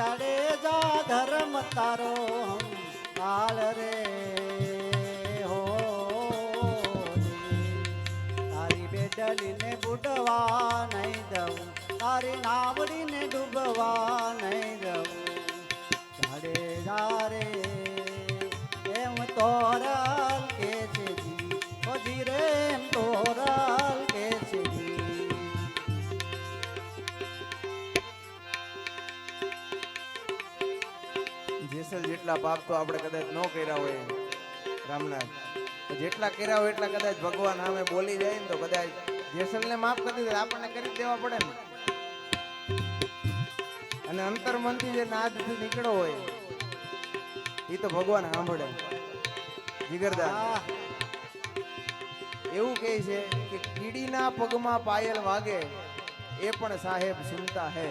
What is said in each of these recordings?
જાડેજા ધર્મ તારો કાળ રે હો તારી બેડલીને બુડવા નહીં દઉં તારી નાવડીને ડૂબવા નહીં દઉં જાડેજા રે એમ તોરલ કે છે જી ઓ જી રે એમ તોરલ કે છે જી જેસલ જેટલા પાપ તો આપણે કદાચ ન કર્યા હોય રામનાથ, જેટલા કર્યા હોય એટલા કદાચ ભગવાન સામે બોલી જાય ને તો કદાચ જેસલને માફ કરી દીધા આપણને કરી દેવા પડે ને. અને અંતરમનથી જે નાદથી નીકળ્યો હોય એ તો ભગવાન સાંભળે. જીગરદાન એવું કહે છે કે કીડીના પગમાં પાયલ વાગે એ પણ સાહેબ સુનતા હે.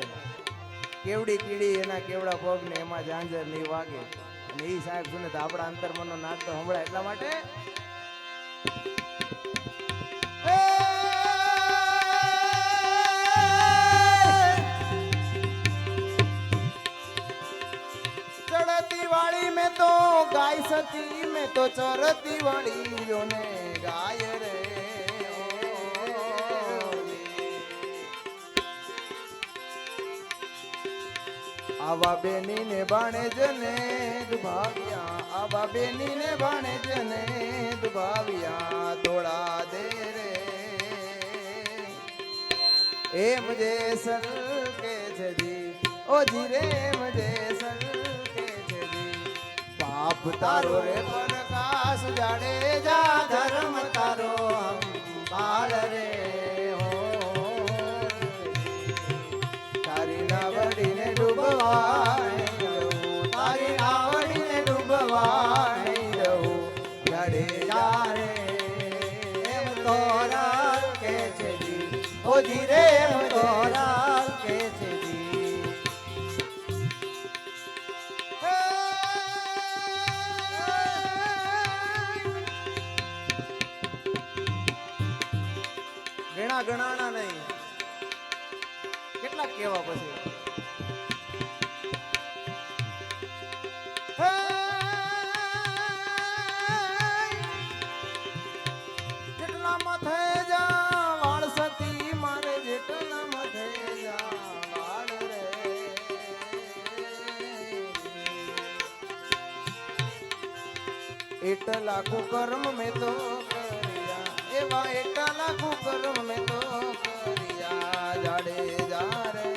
કેવડી કીડી એના કેવડા પગ ને એમાં ઝાંઝર નહીં વાગે અને એ સાહેબ સુને તો આપણા અંતરમનનો નાદ તો સંભળાય. એટલા માટે ચડતી વાળી મેં તો ગાય સતી મેં તો ચરતી વાળી જોને ગાય રે. આવા બેની ને બાણે જને દુભાવ્યા, આવા બેની ને બાણે જને દુભાવ્યા થોડા દે રે. એમ જેસલ કે છે જી ઓ જી રે એમ જેસલ કે છે જી. પાપ તારો રે પ્રકાશ જાડેજા ધર્મ તારો બાળ રે હો તારી નાવડીને ડૂબવા તારી નાવડીને ડૂબવા નહીં જવું જાડેજા રે એમ તોરલ કે છે જી ઓ જી રે એમ તોરલ કે છે જી ગણા ગણાના નહીં કેટલા કેવા પછી જેટલા મથે જા વાળ સતી મારે જેટલા મથે જા વાળ રે. એટલા કુકર્મ મેં તો કર્યા એવા એટલા કુકર્મ મેં તો કર્યા જાડેજા રે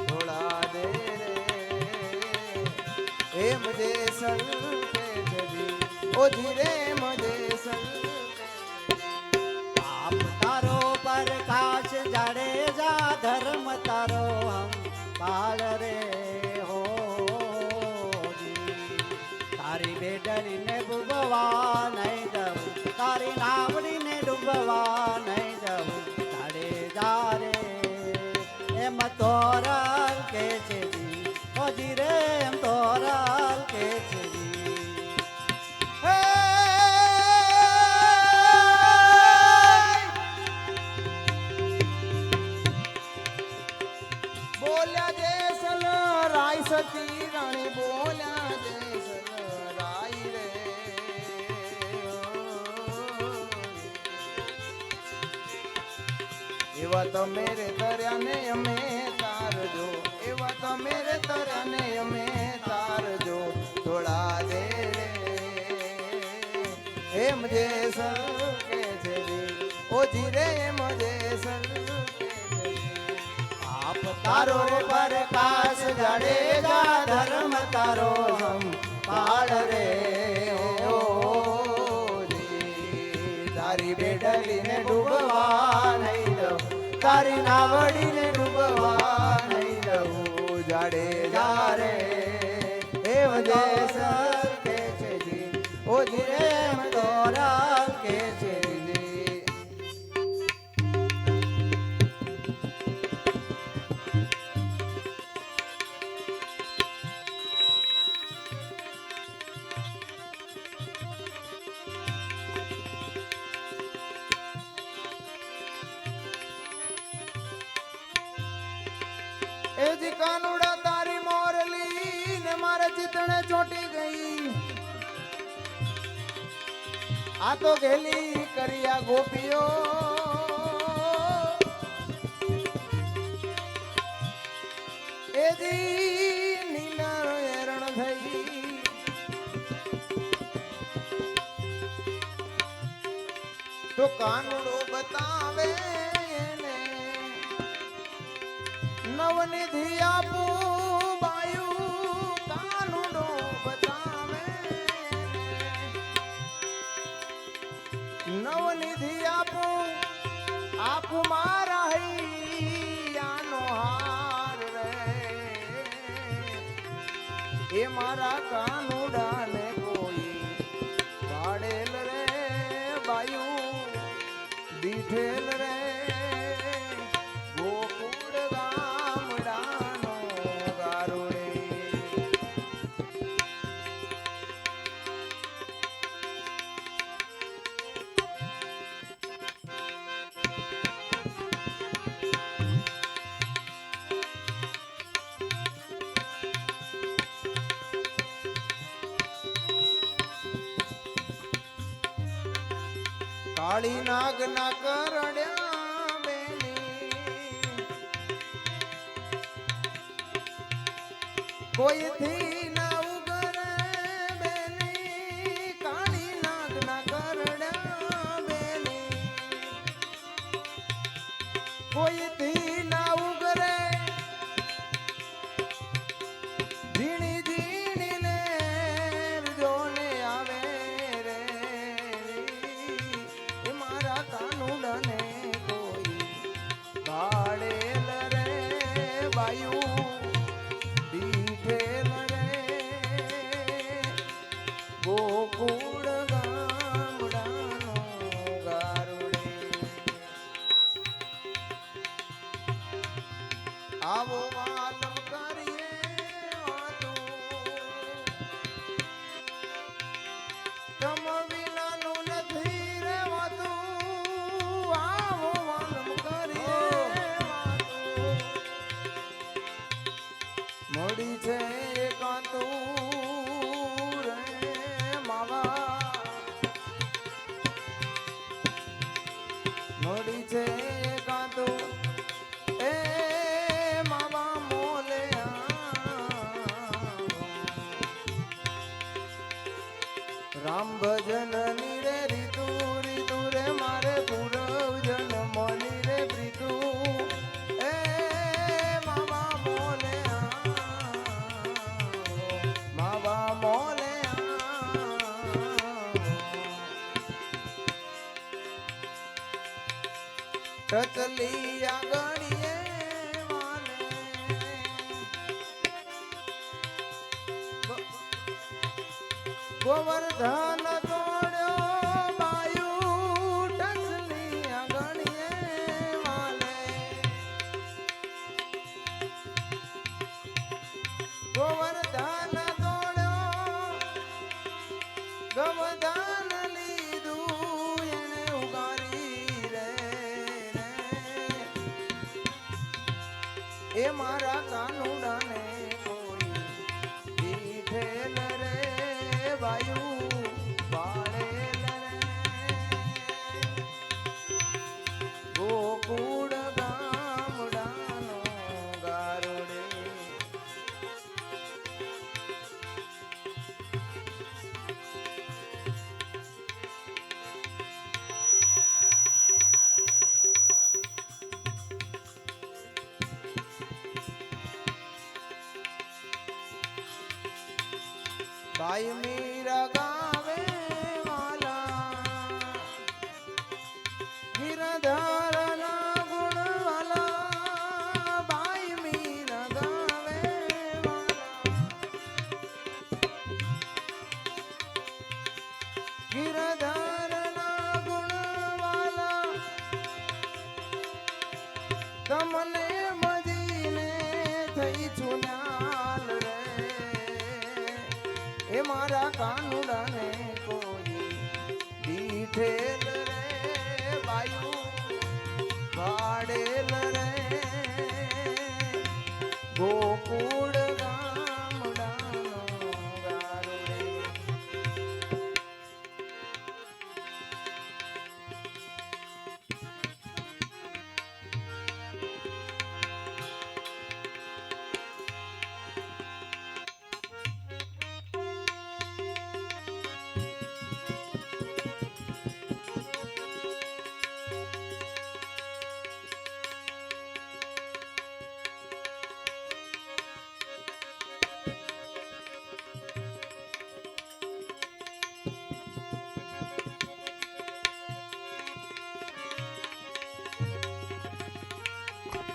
થોડા દે રે. એમ જેસલ કે છે જી ઓ જી રે એમ જેસલ પાપ તારો પ્રકાશ જાડેજા ધર્મ તારો કાળ રે હો તારી બેડલીને ડૂબવા નહીં દઉં તારી નાવડીને ડૂબવા નહીં દઉં જાડેજા રે એમ તોરલ કે છે જી ઓ જી રે એમ તોરલ કે છે જી બોલ્યા જેસલ રાય સતી રાણી બોલ્યા જેસલ રાય રે. એવા તમે રે તર્યા ને અમે તારજો એવા તમે રે તર્યા ને અમે તારજો થોડા દે રે. એમ જેસલ કે છે જી ઓ જી રે એમ જેસલ કે છે જી. આપ તારો રે પ્રકાશ જાડેજા ધર્મ તારો કાળ રે હો તારી બેડલીને ડૂબવા નહીં દઉં તારી નાવડીને ડૂબવા નહીં દઉં જાડેજા રે એમ જેસલ કે છે જી ઓ જી રે એમ તોરલ કે છે જી એ જી કાનુડા તારી મોરલી ને મારે ચિતણે ચોટી ગઈ આ તો ઘેલી કરિયા ગોપીઓ એ જી નીંદર હેરણ થઈ તો કાનુડો બતાવે એને નવનિધિ આપું બાયું કાનુડો બતાવે નવનિધિ આપું મારા હૈયાનો હાર રે એ મારા કાનુડાને કોઈ પાડેલ રે બાયું દીઠેલ રે ગોકુળ ગામડાનો ગારુડે કાળી નાગ ના કરડ્યા બેની કોઈથી ના ઉગરે બેની કાળી નાગ ના કરડ્યા બેની કોઈથી ના ઉગરે ઝીણી ઝીણી ને જોને આવે રે મારા કાનુડાને કોઈ ભાડેલ રે બાયું દીઠેલ રે ગોકુળ ગામડાનો ગારુડે આવો વાલમ કરીએ વાતું તમ વિનાનું નથી રેવાતું આવો વાલમ કરીએ વાતું મળી છે એકાંતું રે માવા મળી છે એકાંતું એ માવા મોલે રામ ભજન નીરે રીતુ રીતુ રે મારે પૂરવ જન મની રે પ્રીતુ એ માવા મોલે માવા મોલે ટચલી આંગણીએ વાલે ગોવર્ધન તોડ્યો બાયું ટચલી આંગણીએ વાલે ગોવર્ધન તોડ્યો ગવર્ધન લીધું એને ઉગારી રે એ મારા કાનુડાને કોઈ દીઠેલ રે વાયુ પાડેલ રે ગોકુળ ગામડાનો ગારુડે ભાઈ મીરા ગાવે વાલા ગિરધર ના ગુણ વાલા ભાઈ મીરા ગાવે વાલા ગિરધર ના ગુણ વાલા તમને મદીને થઈ છુન્યાલ રે એ મારા કાનુડાને ગોકુળ